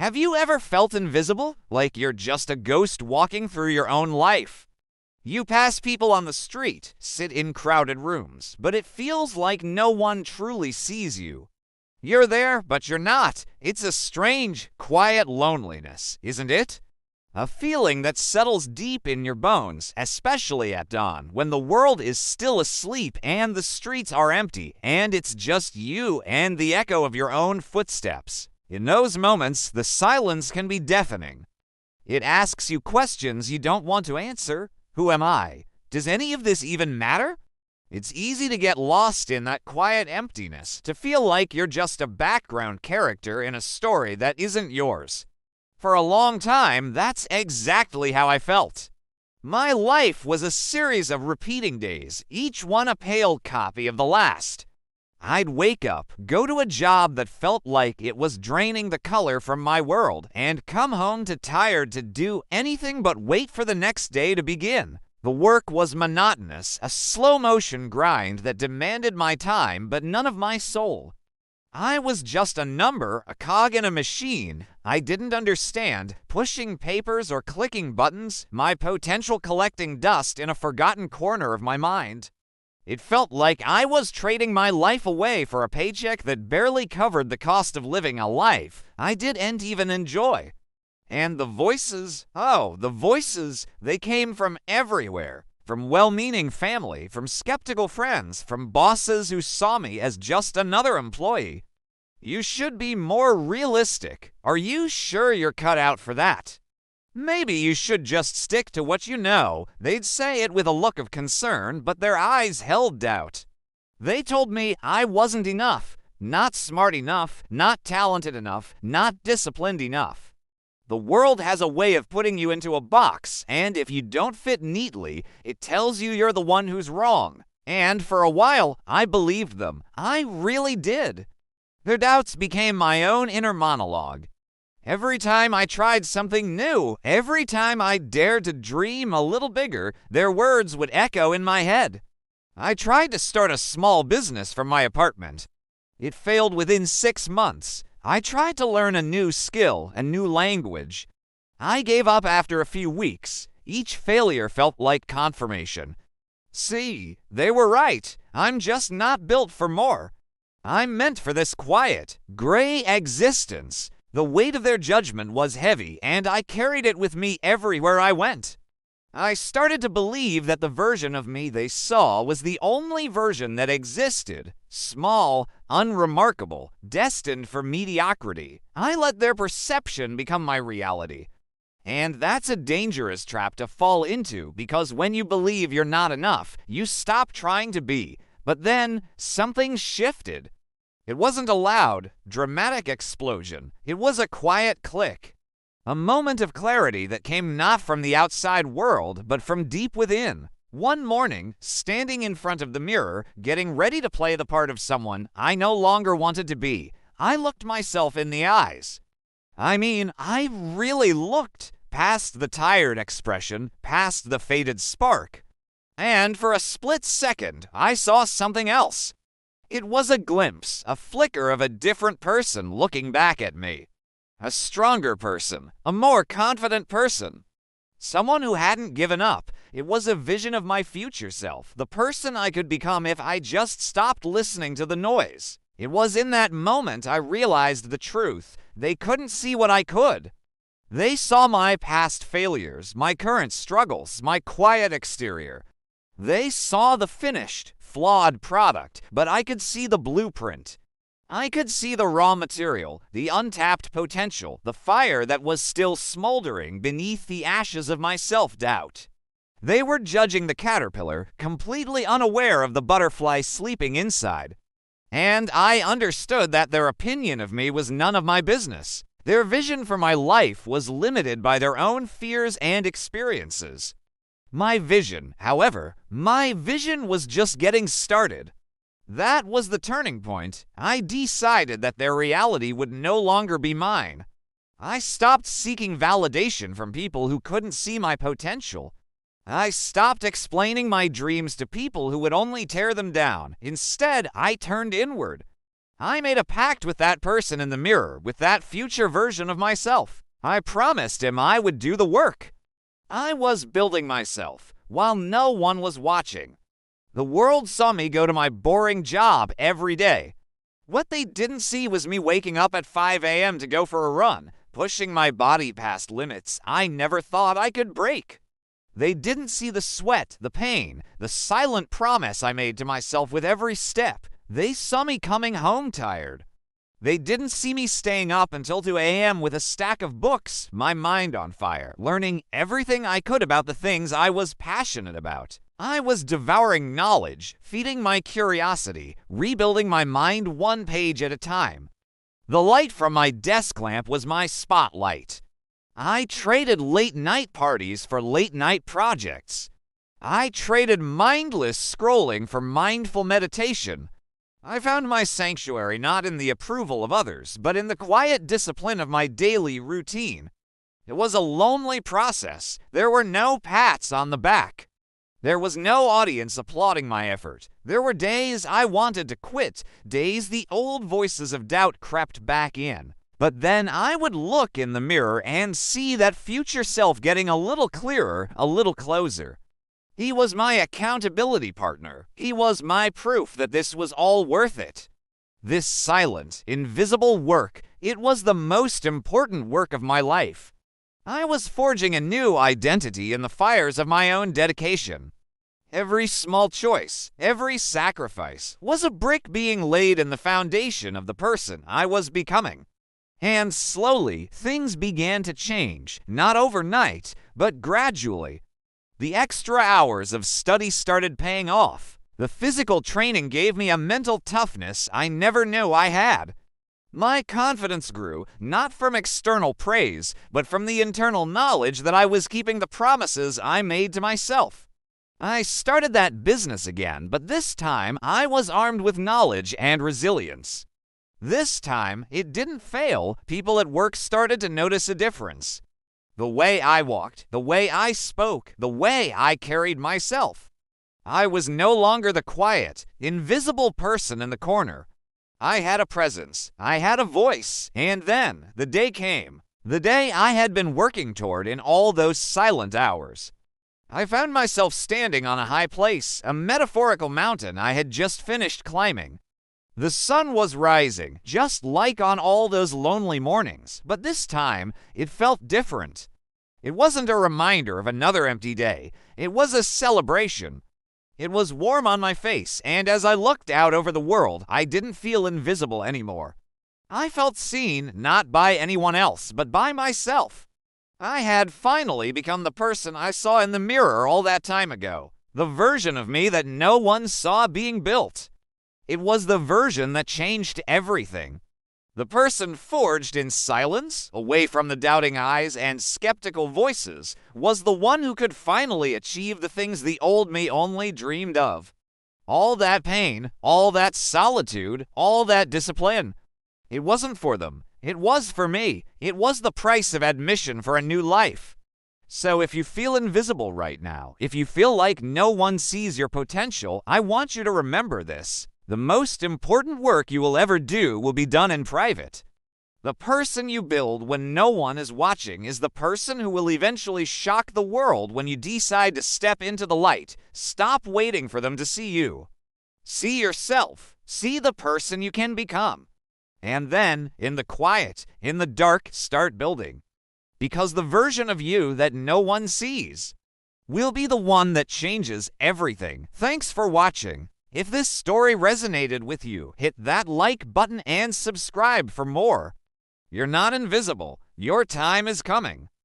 Have you ever felt invisible, like you're just a ghost walking through your own life? You pass people on the street, sit in crowded rooms, but it feels like no one truly sees you. You're there, but you're not. It's a strange, quiet loneliness, isn't it? A feeling that settles deep in your bones, especially at dawn, when the world is still asleep and the streets are empty, and it's just you and the echo of your own footsteps. In those moments, the silence can be deafening. It asks you questions you don't want to answer. Who am I? Does any of this even matter? It's easy to get lost in that quiet emptiness, to feel like you're just a background character in a story that isn't yours. For a long time, that's exactly how I felt. My life was a series of repeating days, each one a pale copy of the last. I'd wake up, go to a job that felt like it was draining the color from my world, and come home tired to do anything but wait for the next day to begin. The work was monotonous, a slow-motion grind that demanded my time but none of my soul. I was just a number, a cog in a machine I didn't understand, pushing papers or clicking buttons, my potential collecting dust in a forgotten corner of my mind. It felt like I was trading my life away for a paycheck that barely covered the cost of living a life I didn't even enjoy. And the voices, they came from everywhere. From well-meaning family, from skeptical friends, from bosses who saw me as just another employee. You should be more realistic. Are you sure you're cut out for that? Maybe you should just stick to what you know. They'd say it with a look of concern, but their eyes held doubt. They told me I wasn't enough, not smart enough, not talented enough, not disciplined enough. The world has a way of putting you into a box, and if you don't fit neatly, it tells you you're the one who's wrong. And for a while, I believed them. I really did. Their doubts became my own inner monologue. Every time I tried something new, every time I dared to dream a little bigger, their words would echo in my head. I tried to start a small business from my apartment. It failed within 6 months. I tried to learn a new skill, a new language. I gave up after a few weeks. Each failure felt like confirmation. See, they were right. I'm just not built for more. I'm meant for this quiet, gray existence. The weight of their judgment was heavy, and I carried it with me everywhere I went. I started to believe that the version of me they saw was the only version that existed. Small, unremarkable, destined for mediocrity. I let their perception become my reality. And that's a dangerous trap to fall into, because when you believe you're not enough, you stop trying to be. But then, something shifted. It wasn't a loud, dramatic explosion. It was a quiet click. A moment of clarity that came not from the outside world, but from deep within. One morning, standing in front of the mirror, getting ready to play the part of someone I no longer wanted to be, I looked myself in the eyes. I really looked past the tired expression, past the faded spark. And for a split second, I saw something else. It was a glimpse, a flicker of a different person looking back at me. A stronger person, a more confident person. Someone who hadn't given up. It was a vision of my future self, the person I could become if I just stopped listening to the noise. It was in that moment I realized the truth. They couldn't see what I could. They saw my past failures, my current struggles, my quiet exterior. They saw the finished, flawed product, but I could see the blueprint. I could see the raw material, the untapped potential, the fire that was still smoldering beneath the ashes of my self-doubt. They were judging the caterpillar, completely unaware of the butterfly sleeping inside. And I understood that their opinion of me was none of my business. Their vision for my life was limited by their own fears and experiences. My vision was just getting started. That was the turning point. I decided that their reality would no longer be mine. I stopped seeking validation from people who couldn't see my potential. I stopped explaining my dreams to people who would only tear them down. Instead, I turned inward. I made a pact with that person in the mirror, with that future version of myself. I promised him I would do the work. I was building myself while no one was watching. The world saw me go to my boring job every day. What they didn't see was me waking up at 5 a.m. to go for a run, pushing my body past limits I never thought I could break. They didn't see the sweat, the pain, the silent promise I made to myself with every step. They saw me coming home tired. They didn't see me staying up until 2 a.m. with a stack of books, my mind on fire, learning everything I could about the things I was passionate about. I was devouring knowledge, feeding my curiosity, rebuilding my mind one page at a time. The light from my desk lamp was my spotlight. I traded late-night parties for late-night projects. I traded mindless scrolling for mindful meditation. I found my sanctuary not in the approval of others, but in the quiet discipline of my daily routine. It was a lonely process. There were no pats on the back. There was no audience applauding my effort. There were days I wanted to quit, days the old voices of doubt crept back in. But then I would look in the mirror and see that future self getting a little clearer, a little closer. He was my accountability partner. He was my proof that this was all worth it. This silent, invisible work, it was the most important work of my life. I was forging a new identity in the fires of my own dedication. Every small choice, every sacrifice, was a brick being laid in the foundation of the person I was becoming. And slowly, things began to change, not overnight, but gradually. The extra hours of study started paying off. The physical training gave me a mental toughness I never knew I had. My confidence grew, not from external praise, but from the internal knowledge that I was keeping the promises I made to myself. I started that business again, but this time I was armed with knowledge and resilience. This time, it didn't fail. People at work started to notice a difference. The way I walked, the way I spoke, the way I carried myself. I was no longer the quiet, invisible person in the corner. I had a presence, I had a voice, and then the day came, the day I had been working toward in all those silent hours. I found myself standing on a high place, a metaphorical mountain I had just finished climbing. The sun was rising, just like on all those lonely mornings, but this time it felt different. It wasn't a reminder of another empty day, it was a celebration. It was warm on my face, and as I looked out over the world, I didn't feel invisible anymore. I felt seen not by anyone else, but by myself. I had finally become the person I saw in the mirror all that time ago, the version of me that no one saw being built. It was the version that changed everything. The person forged in silence, away from the doubting eyes and skeptical voices, was the one who could finally achieve the things the old me only dreamed of. All that pain, all that solitude, all that discipline. It wasn't for them. It was for me. It was the price of admission for a new life. So if you feel invisible right now, if you feel like no one sees your potential, I want you to remember this. The most important work you will ever do will be done in private. The person you build when no one is watching is the person who will eventually shock the world when you decide to step into the light. Stop waiting for them to see you. See yourself. See the person you can become. And then, in the quiet, in the dark, start building. Because the version of you that no one sees will be the one that changes everything. Thanks for watching. If this story resonated with you, hit that like button and subscribe for more. You're not invisible. Your time is coming.